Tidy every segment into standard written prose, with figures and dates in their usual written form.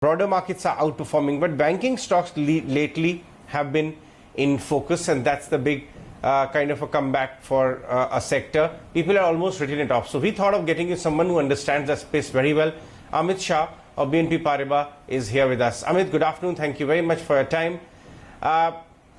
broader markets are outperforming, but banking stocks lately have been in focus, and that's the big kind of a comeback for a sector. People are almost written it off. So we thought of getting you someone who understands that space very well. Amit Shah of BNP Paribas is here with us. Amit, good afternoon. Thank you very much for your time.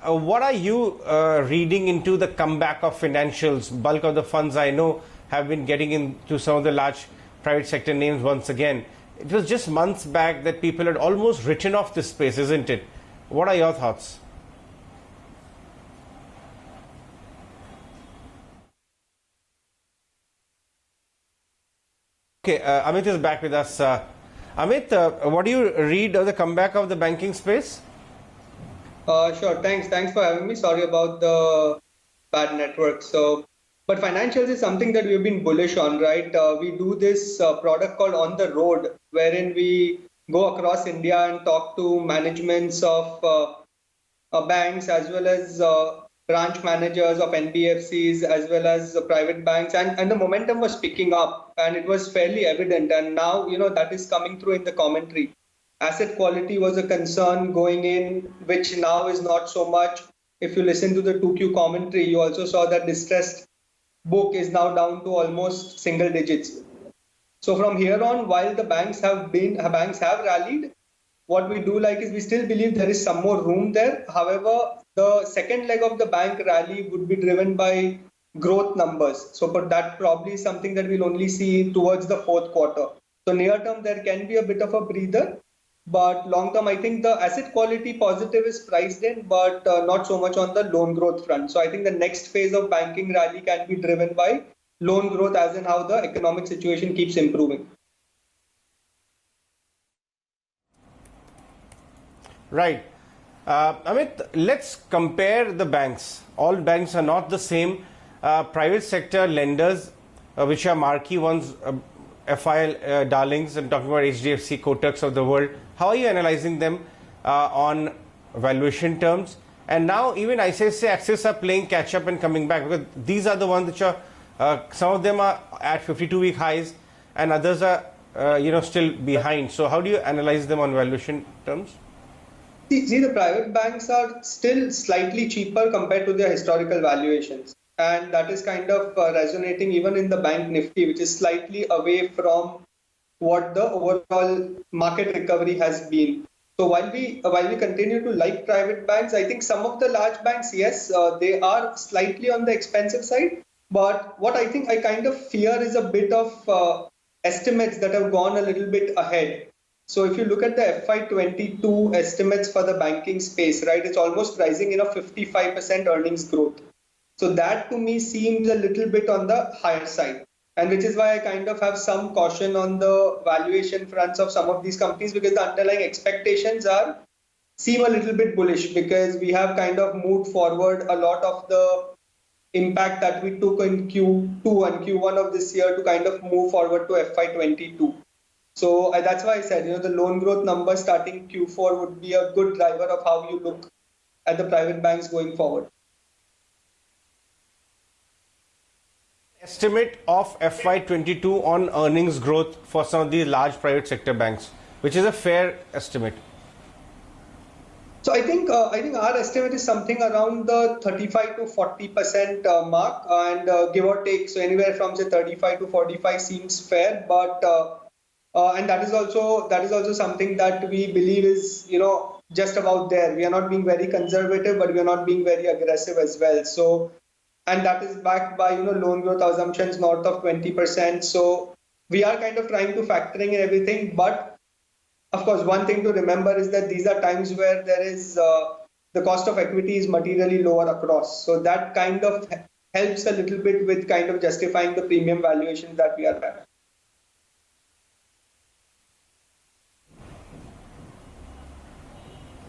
What are you reading into the comeback of financials? Bulk of the funds I know have been getting into some of the large private sector names once again. It was just months back that people had almost written off this space, isn't it? What are your thoughts? Okay, Amit is back with us. Amit, what do you read of the comeback of the banking space? Sure. Thanks for having me. Sorry about the bad network. But financials is something that we've been bullish on, right? We do this product called On the Road, wherein we go across India and talk to managements of banks as well as branch managers of NBFCs as well as private banks, and the momentum was picking up and it was fairly evident. And now, that is coming through in the commentary. Asset quality was a concern going in, which now is not so much. If you listen to the 2Q commentary, you also saw that distressed book is now down to almost single digits. So from here on, while the banks have rallied, what we do like is we still believe there is some more room there. However, the second leg of the bank rally would be driven by growth numbers. So but that probably is something that we'll only see towards the fourth quarter. So near term, there can be a bit of a breather. But long term, I think the asset quality positive is priced in, but not so much on the loan growth front. So I think the next phase of banking rally can be driven by loan growth, as in how the economic situation keeps improving. Right. Amit, let's compare the banks. All banks are not the same. Private sector lenders, which are marquee ones, FIL darlings, I'm talking about HDFC, Kotaks of the world. How are you analyzing them on valuation terms? And now even ICICI Axis are playing catch up and coming back, because these are the ones which are, some of them are at 52-week highs and others are, still behind. So how do you analyze them on valuation terms? See, the private banks are still slightly cheaper compared to their historical valuations. And that is kind of resonating even in the bank Nifty, which is slightly away from what the overall market recovery has been. So while we continue to like private banks, I think some of the large banks, yes, they are slightly on the expensive side. But what I think I kind of fear is a bit of estimates that have gone a little bit ahead. So if you look at the FY22 estimates for the banking space, right, it's almost rising in a 55% earnings growth. So that to me seems a little bit on the higher side, and which is why I kind of have some caution on the valuation fronts of some of these companies, because the underlying expectations seem a little bit bullish, because we have kind of moved forward a lot of the impact that we took in Q2 and Q1 of this year to kind of move forward to FY22. So that's why I said, the loan growth numbers starting Q4 would be a good driver of how you look at the private banks going forward. Estimate of FY22 on earnings growth for some of these large private sector banks, which is a fair estimate. So I think our estimate is something around the 35 to 40% mark, and give or take, so anywhere from say 35 to 45 seems fair, but and that is also something that we believe is just about there. We are not being very conservative, but we are not being very aggressive as well. So. And that is backed by loan growth assumptions north of 20%. So we are kind of trying to factoring in everything. But of course, one thing to remember is that these are times where there is the cost of equity is materially lower across. So that kind of helps a little bit with kind of justifying the premium valuation that we are at.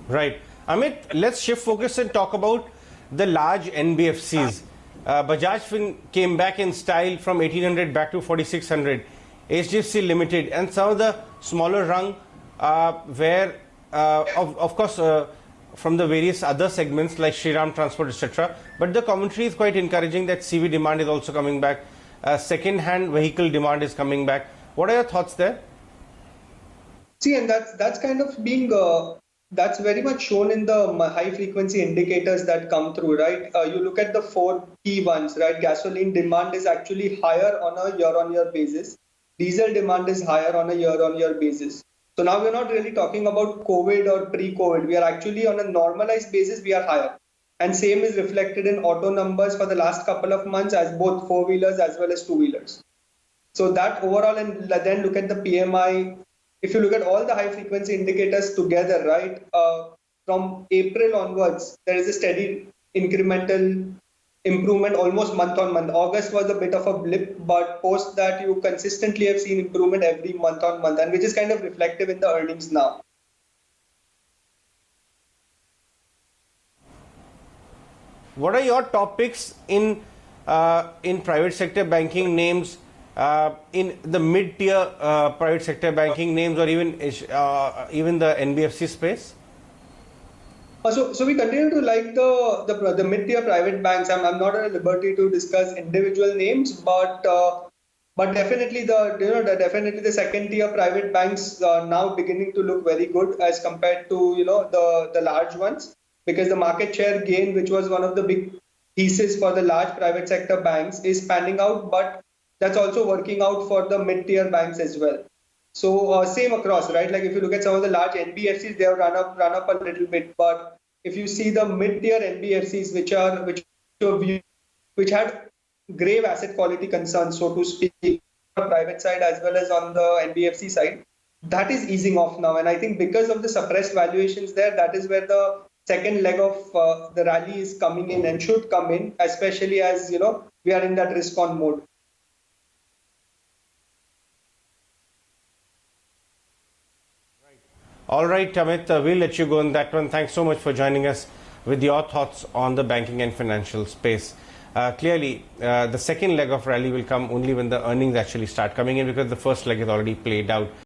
Right. Amit, let's shift focus and talk about the large NBFCs. Bajaj came back in style from 1800 back to 4600. HDFC Limited and some of the smaller rung where, of course, from the various other segments like Shriram Transport, etc. But the commentary is quite encouraging that CV demand is also coming back. Second-hand vehicle demand is coming back. What are your thoughts there? See, and that's kind of being that's very much shown in the high frequency indicators that come through, right? You look at the four key ones, right? Gasoline demand is actually higher on a year-on-year basis. Diesel demand is higher on a year-on-year basis. So now we're not really talking about COVID or pre-COVID. We are actually on a normalized basis, we are higher. And same is reflected in auto numbers for the last couple of months as both four-wheelers as well as two-wheelers. So that overall, and then look at the PMI. If you look at all the high frequency indicators together, right, from April onwards, there is a steady incremental improvement almost month on month. August was a bit of a blip, but post that you consistently have seen improvement every month on month, and which is kind of reflective in the earnings now. What are your top picks in private sector banking names, in the mid-tier private sector banking names, or even the NBFC space? So we continue to like the mid-tier private banks. I'm not at liberty to discuss individual names, but definitely the second-tier private banks are now beginning to look very good as compared to the large ones, because the market share gain, which was one of the big thesis for the large private sector banks, is panning out, but that's also working out for the mid-tier banks as well. So same across, right? Like if you look at some of the large NBFCs, they have run up a little bit. But if you see the mid-tier NBFCs, which had grave asset quality concerns, so to speak, on the private side as well as on the NBFC side, that is easing off now. And I think because of the suppressed valuations there, that is where the second leg of the rally is coming in and should come in, especially as we are in that risk-on mode. All right, Amit, we'll let you go on that one. Thanks so much for joining us with your thoughts on the banking and financial space. Clearly, the second leg of rally will come only when the earnings actually start coming in, because the first leg is already played out.